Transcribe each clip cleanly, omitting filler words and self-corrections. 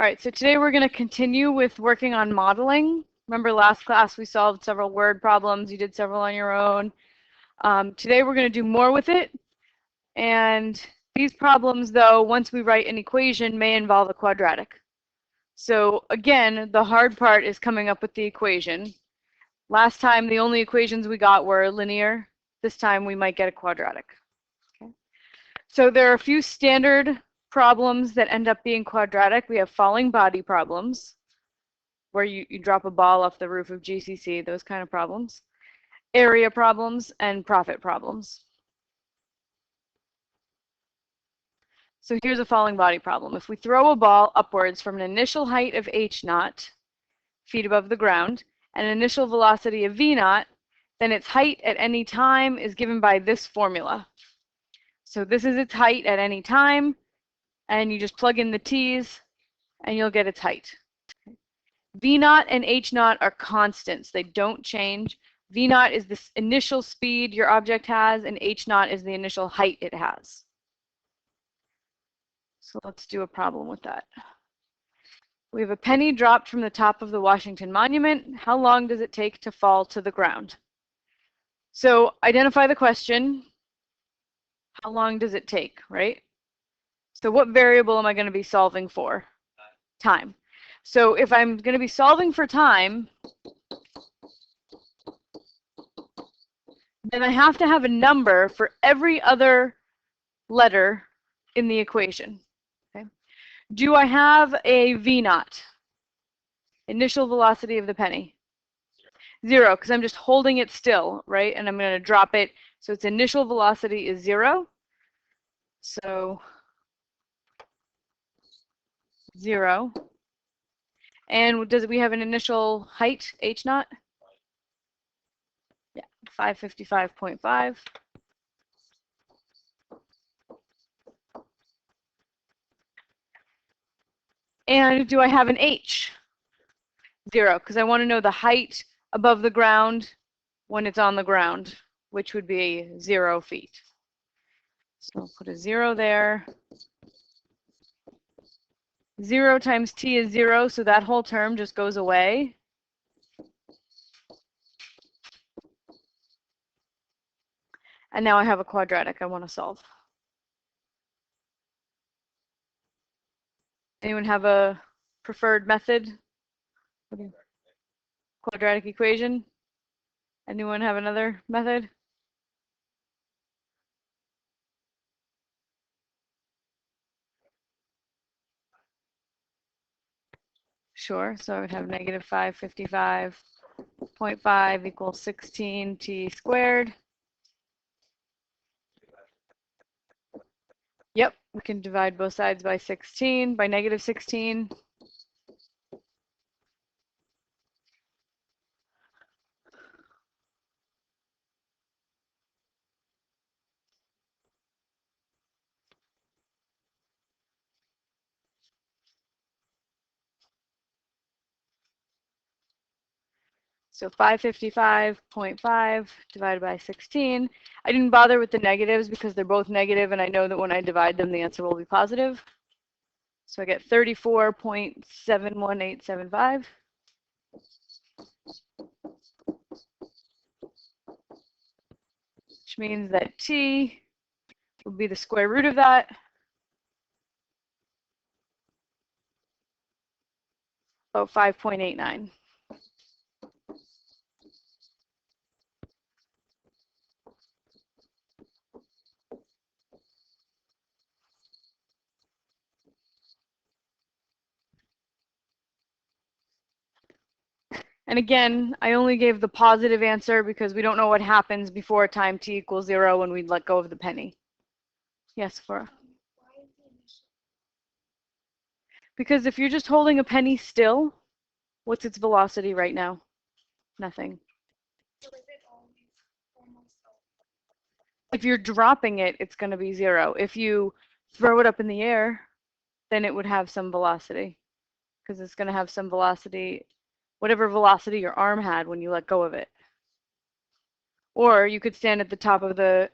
All right, so today we're going to continue with working on modeling. Remember last class we solved several word problems. You did several on your own. Today we're going to do more with it. And these problems, though, once we write an equation, may involve a quadratic. So again, the hard part is coming up with the equation. Last time, the only equations we got were linear. This time, we might get a quadratic. Okay. So there are a few standard problems that end up being quadratic. We have falling body problems, where you drop a ball off the roof of GCC, those kind of problems, area problems, and profit problems. So here's a falling body problem. If we throw a ball upwards from an initial height of h0, feet above the ground, and an initial velocity of v0, then its height at any time is given by this formula. So this is its height at any time, and you just plug in the t's, and you'll get its height. v0 and h0 are constants. They don't change. v0 is the initial speed your object has, and h0 is the initial height it has. So let's do a problem with that. We have a penny dropped from the top of the Washington Monument. How long does it take to fall to the ground? So identify the question. How long does it take, right? So what variable am I going to be solving for? Time. So if I'm going to be solving for time, then I have to have a number for every other letter in the equation. Okay. Do I have a v0? Initial velocity of the penny? 0, because I'm just holding it still, right? And I'm going to drop it. So its initial velocity is 0. So 0. And does we have an initial height, h0? Yeah, 555.5. And do I have an h? 0, because I want to know the height above the ground when it's on the ground, which would be 0 feet. So I'll put a 0 there. 0 times t is 0, so that whole term just goes away. And now I have a quadratic I want to solve. Anyone have a preferred method? Quadratic equation? Anyone have another method? Sure, so I would have negative 555.5 equals 16t squared. Yep, we can divide both sides by 16, by negative 16. So 555.5 divided by 16. I didn't bother with the negatives because they're both negative, and I know that when I divide them, the answer will be positive. So I get 34.71875. Which means that t will be the square root of that. Oh, 5.89. And again, I only gave the positive answer because we don't know what happens before time t equals 0 when we let go of the penny. Yes, Flora? Because if you're just holding a penny still, what's its velocity right now? Nothing. If you're dropping it, it's going to be 0. If you throw it up in the air, then it would have some velocity, because it's going to have some velocity, whatever velocity your arm had when you let go of it. Or you could stand at the top of the,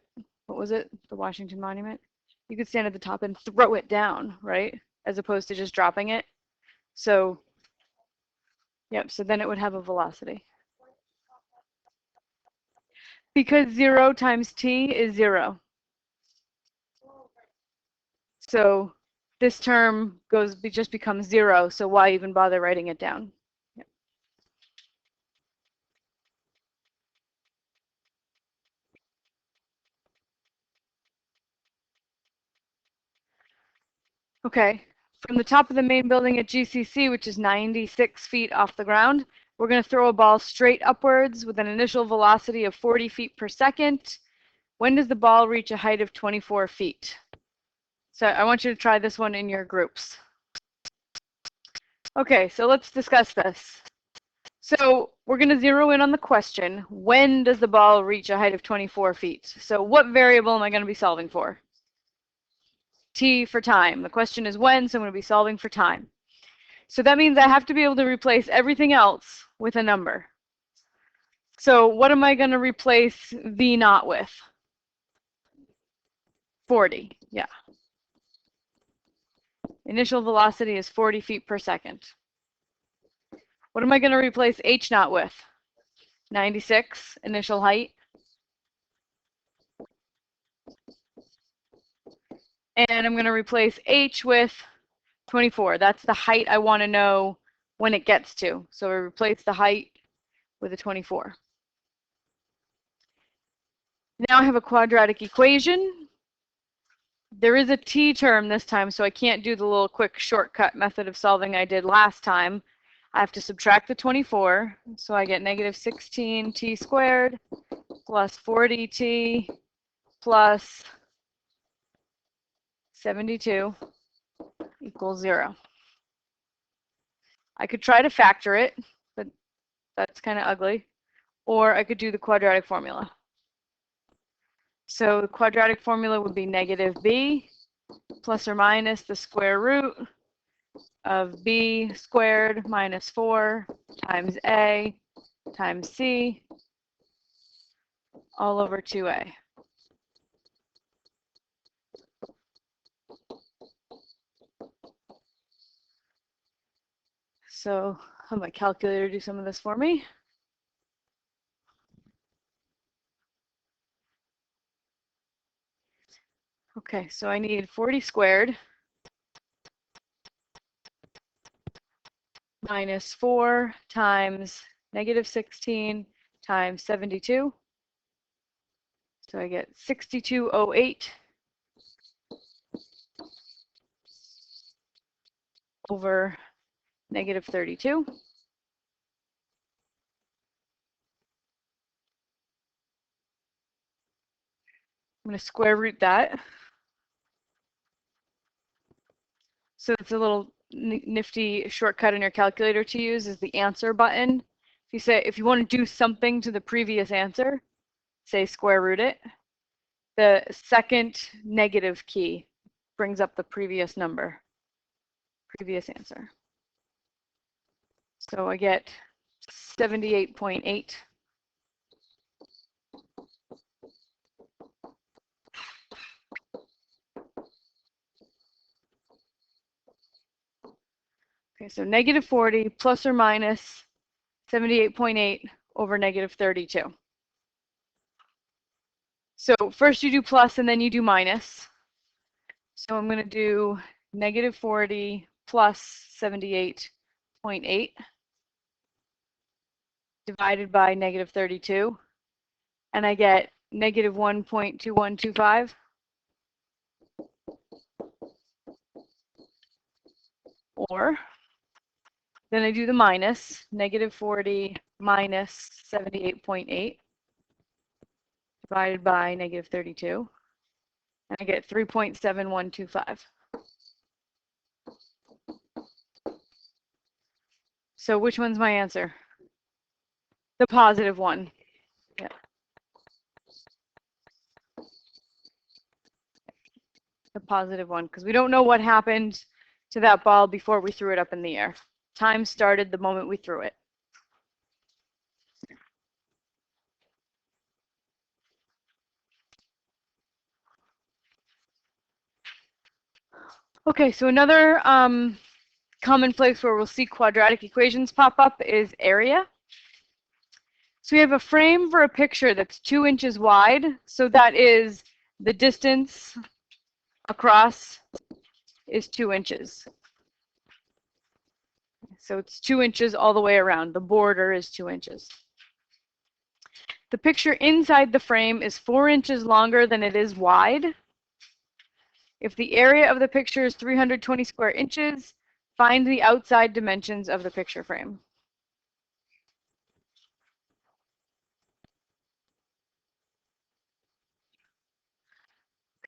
what was it, the Washington Monument? You could stand at the top and throw it down, right? As opposed to just dropping it. So, yep, so then it would have a velocity. Because 0 times t is 0. So this term just becomes 0, so why even bother writing it down? Yep. Okay, from the top of the main building at GCC, which is 96 feet off the ground, we're going to throw a ball straight upwards with an initial velocity of 40 feet per second. When does the ball reach a height of 24 feet? So I want you to try this one in your groups. Okay, so let's discuss this. So we're going to zero in on the question, when does the ball reach a height of 24 feet? So what variable am I going to be solving for? T for time. The question is when, so I'm going to be solving for time. So that means I have to be able to replace everything else with a number. So what am I going to replace V naught with? 40, yeah. Initial velocity is 40 feet per second. What am I going to replace H naught with? 96, initial height. And I'm going to replace H with 24. That's the height I want to know when it gets to. So I replace the height with a 24. Now I have a quadratic equation. There is a t term this time, so I can't do the little quick shortcut method of solving I did last time. I have to subtract the 24, so I get negative 16t squared plus 40t plus 72 equals 0. I could try to factor it, but that's kind of ugly. Or I could do the quadratic formula. So the quadratic formula would be negative b plus or minus the square root of b squared minus 4 times a times c all over 2a. So I'll have my calculator do some of this for me. Okay, so I need 40 squared minus 4 times negative 16 times 72. So I get 6208 over negative 32. I'm going to square root that. So it's a little nifty shortcut in your calculator to use is the answer button. If you want to do something to the previous answer, say square root it. The second negative key brings up the previous number, previous answer. So I get 78.8. Okay, so negative 40 plus or minus 78.8 over negative 32. So first you do plus and then you do minus. So I'm going to do negative 40 plus 78.8 divided by negative 32. And I get negative 1.2125. Or then I do the minus, negative 40 minus 78.8 divided by negative 32. And I get 3.7125. So which one's my answer? The positive one. Yeah. The positive one, because we don't know what happened to that ball before we threw it up in the air. Time started the moment we threw it. Okay, so another common place where we'll see quadratic equations pop up is area. So we have a frame for a picture that's 2 inches wide. So that is the distance across is 2 inches. So it's 2 inches all the way around. The border is 2 inches. The picture inside the frame is 4 inches longer than it is wide. If the area of the picture is 320 square inches, find the outside dimensions of the picture frame.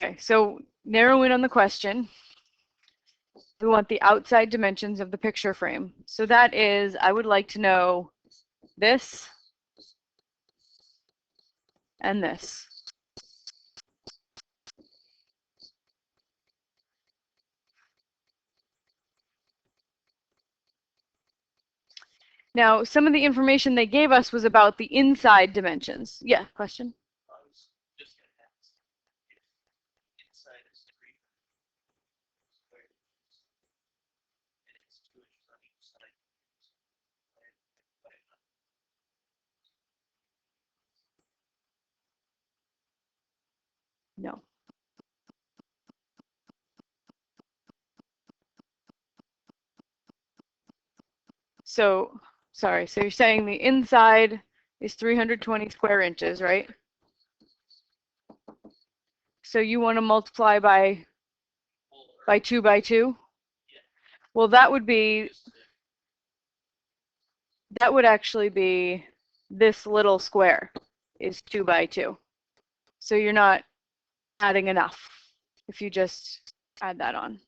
Okay, so narrow in on the question. We want the outside dimensions of the picture frame. So that is, I would like to know this and this. Now, some of the information they gave us was about the inside dimensions. Yeah, question? No. So, sorry, so you're saying the inside is 320 square inches, right? So you want to multiply by 2 by 2? Well, that would actually be this little square is 2 by 2. So you're not adding enough if you just add that on.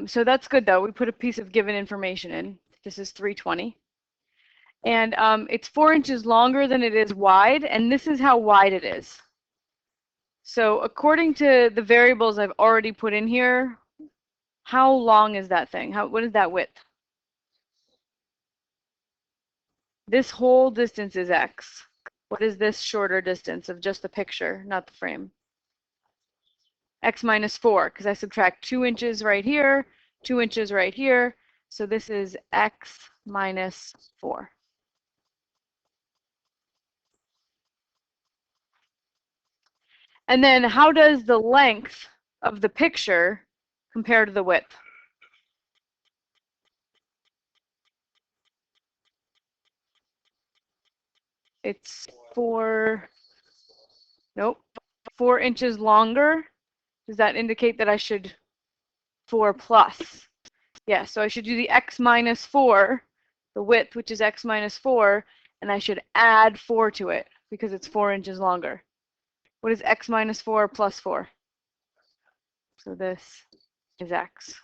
So that's good though. We put a piece of given information in. This is 320. And it's 4 inches longer than it is wide, and this is how wide it is. So according to the variables I've already put in here, how long is that thing? What is that width? This whole distance is x. What is this shorter distance of just the picture, not the frame? X minus 4, because I subtract 2 inches right here, 2 inches right here. So this is x minus 4. And then how does the length of the picture compare to the width? It's 4, nope, 4 inches longer. Does that indicate that I should 4 plus? Yeah, so I should do the x minus 4, the width, which is x minus 4, and I should add 4 to it because it's 4 inches longer. What is x minus 4 plus 4? So this is x.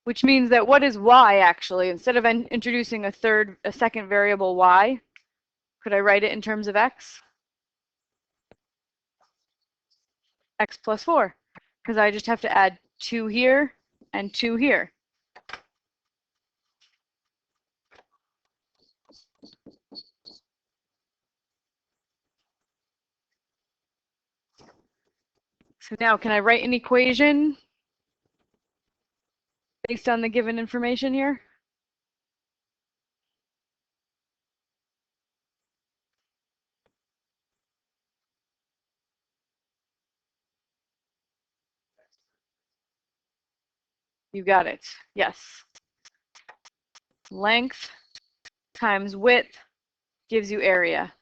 Which means that what is y actually? Instead of introducing a second variable y, could I write it in terms of x? X plus 4, because I just have to add 2 here and 2 here. So now can I write an equation based on the given information here? You got it. Yes. Length times width gives you area.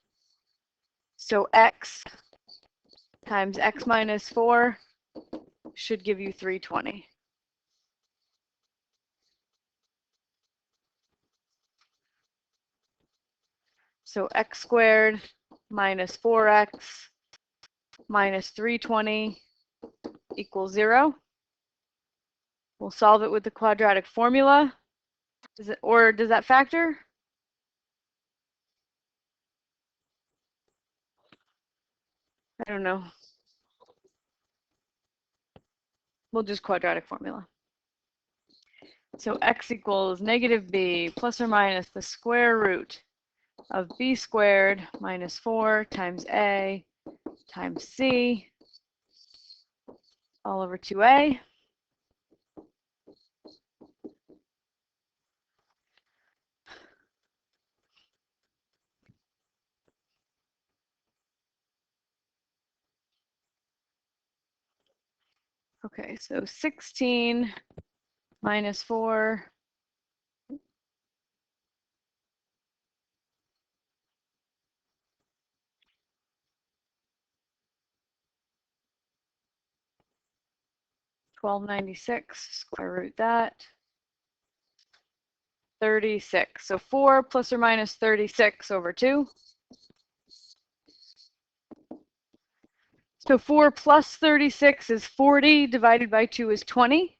So x times x minus 4 should give you 320. So x squared minus 4x minus 320 equals 0. We'll solve it with the quadratic formula. Does that factor? I don't know. We'll just quadratic formula. So x equals negative b plus or minus the square root of b squared minus 4 times a times c all over 2a. Okay, so 16 minus 4 1296, square root that, 36. So 4 plus or minus 36 over 2. So 4 plus 36 is 40, divided by 2 is 20.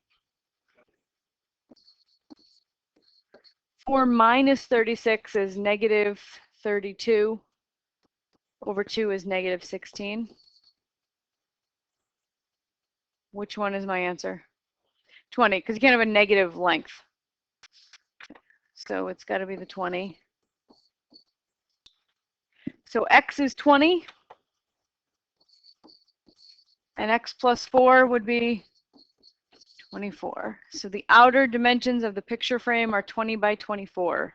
4 minus 36 is negative 32, over 2 is negative 16. Which one is my answer? 20, because you can't have a negative length. So it's got to be the 20. So x is 20, and x plus 4 would be 24. So the outer dimensions of the picture frame are 20 by 24.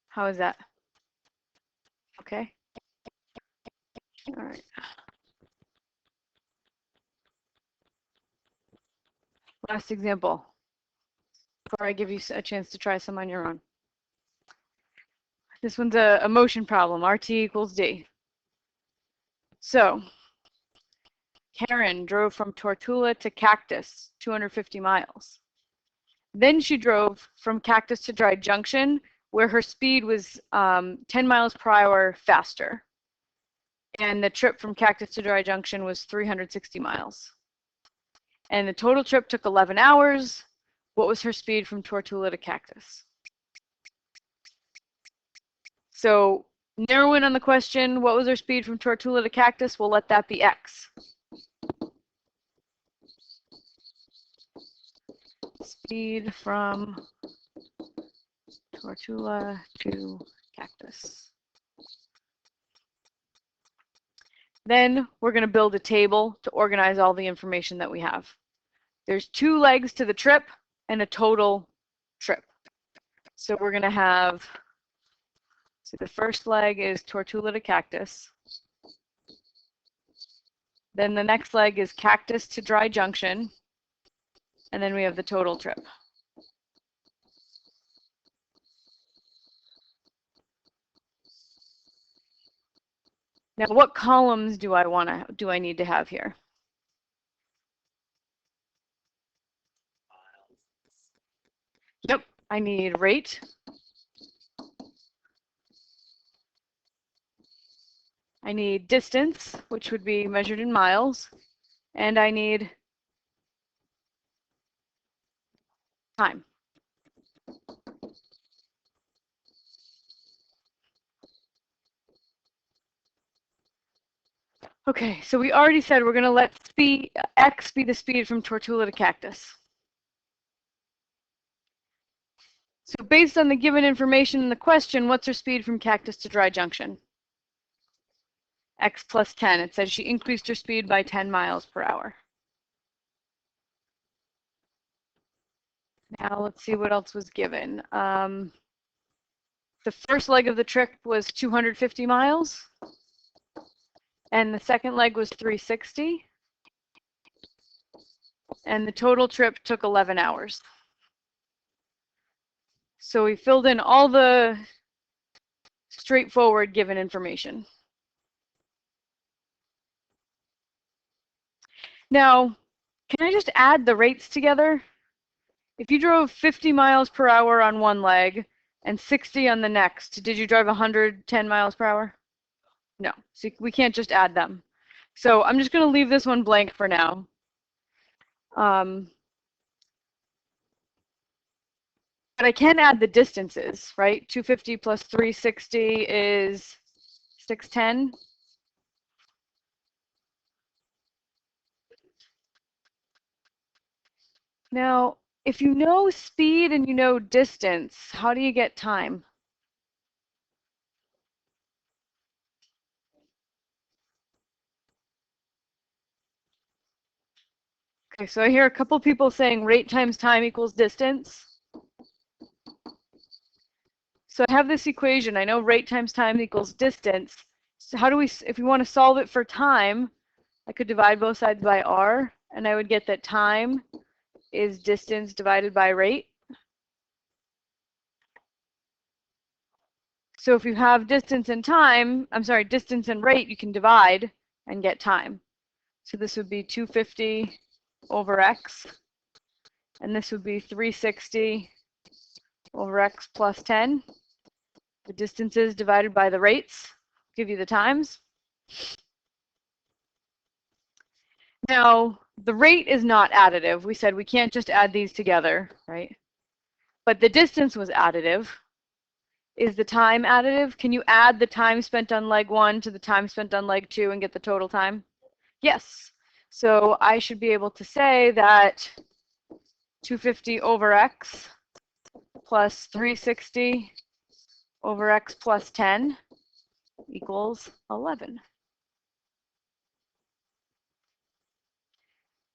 How is that? Okay. All right. Last example, before I give you a chance to try some on your own. This one's a motion problem, RT equals D. So Karen drove from Tortula to Cactus, 250 miles. Then she drove from Cactus to Dry Junction, where her speed was 10 miles per hour faster. And the trip from Cactus to Dry Junction was 360 miles. And the total trip took 11 hours. What was her speed from Tortula to Cactus? So narrow in on the question, what was her speed from Tortula to Cactus? We'll let that be x. Speed from Tortula to Cactus. Then we're going to build a table to organize all the information that we have. There's 2 legs to the trip and a total trip. So we're going to have, so the first leg is Tortula to Cactus. Then the next leg is Cactus to Dry Junction. And then we have the total trip. Now, what columns do I need to have here? Yep, I need rate. I need distance, which would be measured in miles, and I need time. Okay, so we already said we're going to let x be the speed from Tortula to Cactus. So based on the given information in the question, what's her speed from Cactus to Dry Junction? X plus 10. It says she increased her speed by 10 miles per hour. Now let's see what else was given. The first leg of the trip was 250 miles. And the second leg was 360. And the total trip took 11 hours. So we filled in all the straightforward given information. Now, can I just add the rates together? If you drove 50 miles per hour on one leg and 60 on the next, did you drive 110 miles per hour? No, so we can't just add them. So I'm just going to leave this one blank for now. But I can add the distances, right? 250 plus 360 is 610. Now, if you know speed and you know distance, how do you get time? Okay, so I hear a couple people saying rate times time equals distance. So I have this equation. I know rate times time equals distance. So how do we, if we want to solve it for time, I could divide both sides by r, and I would get that time is distance divided by rate. So if you have distance and time, I'm sorry, distance and rate, you can divide and get time. So this would be 250 over x, and this would be 360 over x plus 10. The distances divided by the rates give you the times. Now, the rate is not additive. We said we can't just add these together, right? But the distance was additive. Is the time additive? Can you add the time spent on leg 1 to the time spent on leg 2 and get the total time? Yes. So I should be able to say that 250 over x plus 360 over x plus 10 equals 11.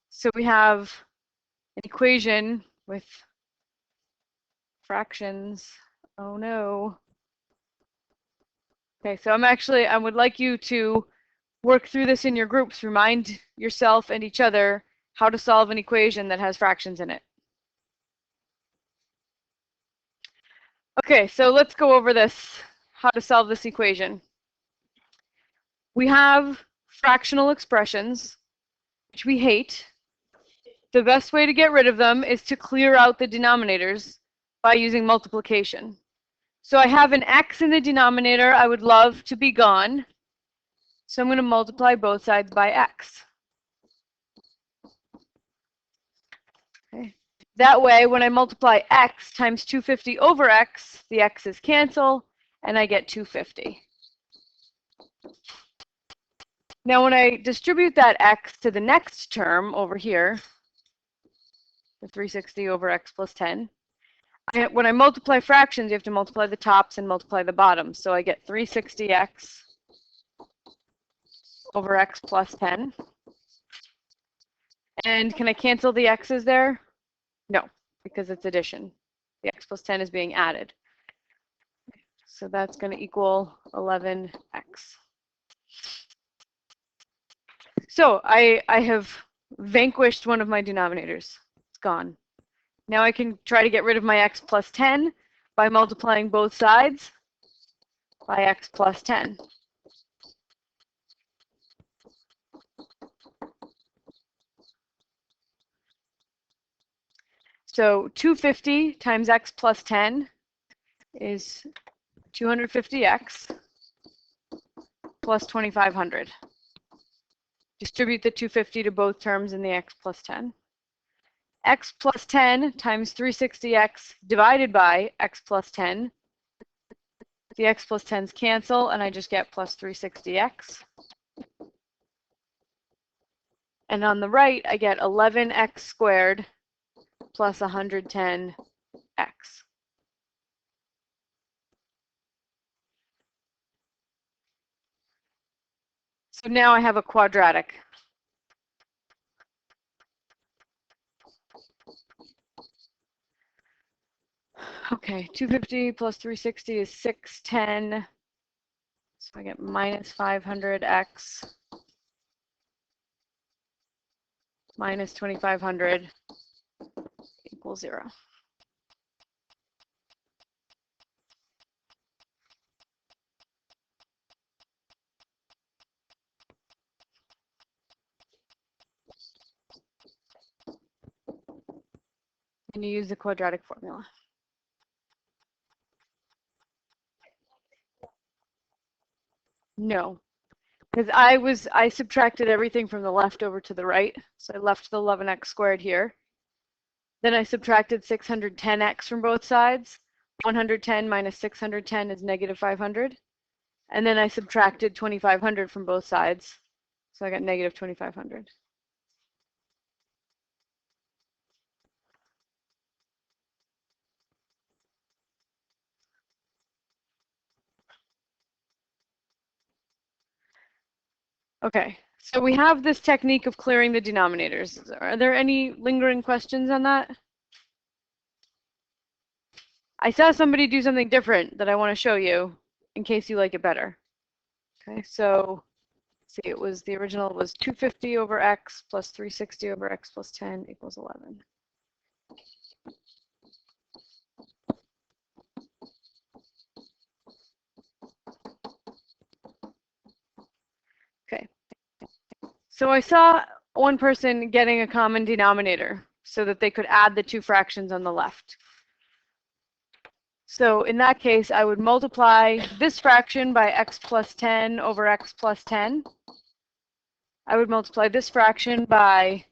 So we have an equation with fractions. Oh no. Okay, so I would like you to work through this in your groups. Remind yourself and each other how to solve an equation that has fractions in it. Okay, so let's go over this, how to solve this equation. We have fractional expressions, which we hate. The best way to get rid of them is to clear out the denominators by using multiplication. So I have an x in the denominator I would love to be gone. So I'm going to multiply both sides by x. Okay. That way, when I multiply x times 250 over x, the x's cancel, and I get 250. Now, when I distribute that x to the next term over here, the 360 over x plus 10, when I multiply fractions, you have to multiply the tops and multiply the bottoms. So I get 360x over x plus 10. And can I cancel the x's there? No, because it's addition. The x plus 10 is being added. So that's going to equal 11x. So I have vanquished one of my denominators. It's gone. Now I can try to get rid of my x plus 10 by multiplying both sides by x plus 10. So 250 times x plus 10 is 250x plus 2500. Distribute the 250 to both terms in the x plus 10. X plus 10 times 360x divided by x plus 10. The x plus 10s cancel, and I just get plus 360x. And on the right, I get 11x squared plus 110x. So now I have a quadratic. Okay, 250 plus 360 is 610. So I get minus 500x minus 2500 equals 0. And you use the quadratic formula. No. because I subtracted everything from the left over to the right. So I left the 11x squared here. Then I subtracted 610x from both sides. 110 minus 610 is negative 500. And then I subtracted 2500 from both sides. So I got negative 2500. Okay, so we have this technique of clearing the denominators. Are there any lingering questions on that? I saw somebody do something different that I want to show you in case you like it better. Okay, so see, it was the original was 250 over x plus 360 over x plus 10 equals 11. Okay, so I saw one person getting a common denominator so that they could add the two fractions on the left. So in that case, I would multiply this fraction by x plus 10 over x plus 10. I would multiply this fraction by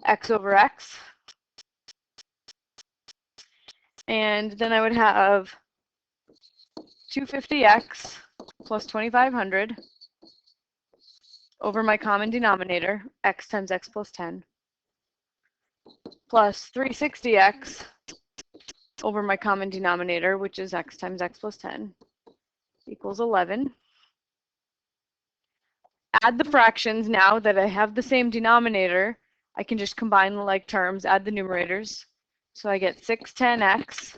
x over x. And then I would have 250x plus 2500 over my common denominator, x times x plus 10, plus 360x over my common denominator, which is x times x plus 10, equals 11. Add the fractions now that I have the same denominator. I can just combine the like terms, add the numerators. So I get 610x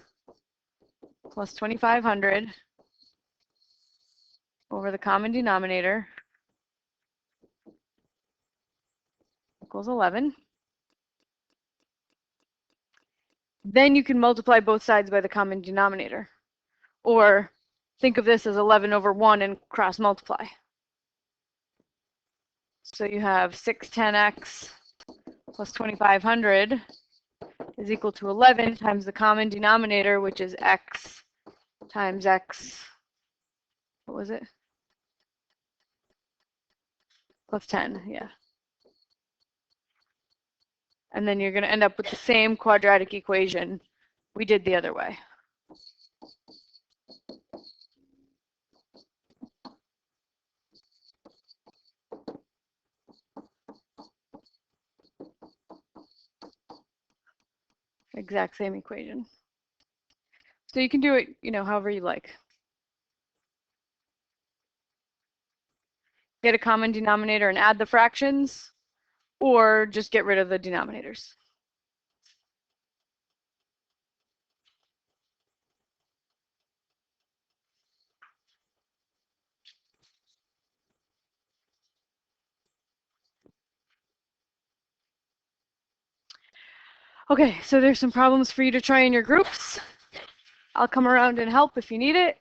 plus 2500 over the common denominator equals 11. Then you can multiply both sides by the common denominator. Or think of this as 11 over 1 and cross multiply. So you have 610x plus 2500 is equal to 11 times the common denominator, which is x times x, what was it? Plus 10, yeah. And then you're going to end up with the same quadratic equation we did the other way. Exact same equation. So you can do it, however you like. Get a common denominator and add the fractions, or just get rid of the denominators. Okay, so there's some problems for you to try in your groups. I'll come around and help if you need it.